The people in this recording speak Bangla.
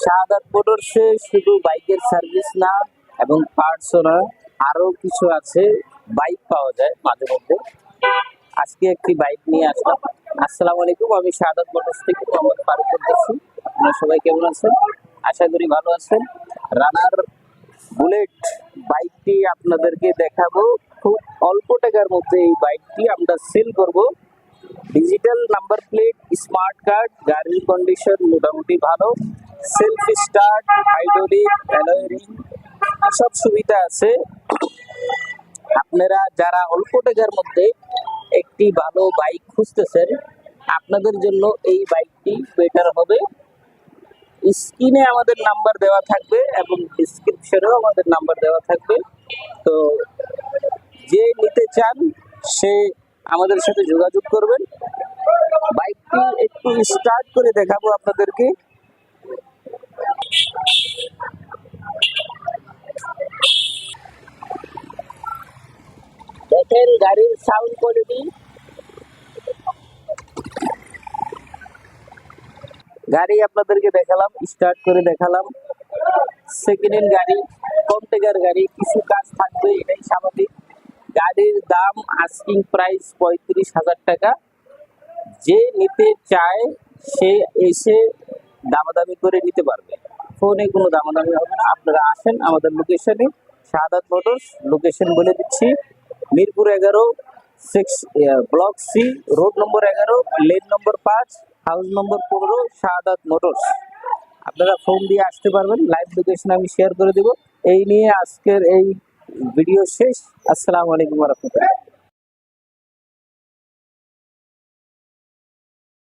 শাহাদাত মোটরসে শুধু বাইকের সার্ভিস না এবং পার্টসও না, আরো কিছু আছে। বাইক পাওয়া যায় মাঝে মধ্যে। আজকে একটি বাইক নিয়ে আসলাম। আসসালামু আলাইকুম, আমি শাহাদাত মোটরস থেকে মোহাম্মদ ফারুক বলতেছি। আপনারা সবাই কেমন আছেন? আশা করি ভালো আছেন। রানার বুলেট বাইকটি আপনাদেরকে দেখাবো। খুব অল্প টাকার মধ্যে এই বাইকটি আমরা সেল করব। Digital number plate, smart card, গাড়ির কন্ডিশন মোটামুটি ভালো, self start, hydraulic, alloy ring সব সুবিধা আছে। আপনারা যারা অল্প টাকার মধ্যে একটি ভালো বাইক খুঁজতেছেন, আপনাদের জন্য এই বাইকটি বেটার হবে। স্ক্রিনে আমাদের নাম্বার দেওয়া থাকবে এবং ডিসক্রিপশনেও আমাদের নাম্বার দেওয়া থাকবে। তো যে নিতে চান সে আমাদের সাথে যোগাযোগ করবেন। বাইকটি একটু স্টার্ট করে দেখাবো আপনাদেরকে। দেখেন গাড়ির সাউন্ড কোয়ালিটি। গাড়ি আপনাদেরকে দেখালাম, স্টার্ট করে দেখালাম। সেকেন্ড হ্যান্ড গাড়ি, কম টাকার গাড়ি, কিছু কাজ থাকবে, এটাই স্বাভাবিক। গাড়ির দাম আস্কিং প্রাইস 35,000 টাকা। যে নিতে চায় সে এসে দামাদামি করে নিতে পারবে। ফোনে কোনো দামাদামি হবে না। আপনারা আসেন আমাদের লোকেশনে, শাহাদাত মোটরস। লোকেশন বলে দিচ্ছি, Mirpur 11, block C, road number 11, lane নম্বর 5, হাউস নম্বর 15, শাহাদাত মোটরস। আপনারা ফোন দিয়ে আসতে পারবেন। লাইভ লোকেশন আমি শেয়ার করে দেব। এই নিয়ে আজকের এই ভিডিও শেষ। আসসালামু আলাইকুম ওয়া রাহমাতুল্লাহ।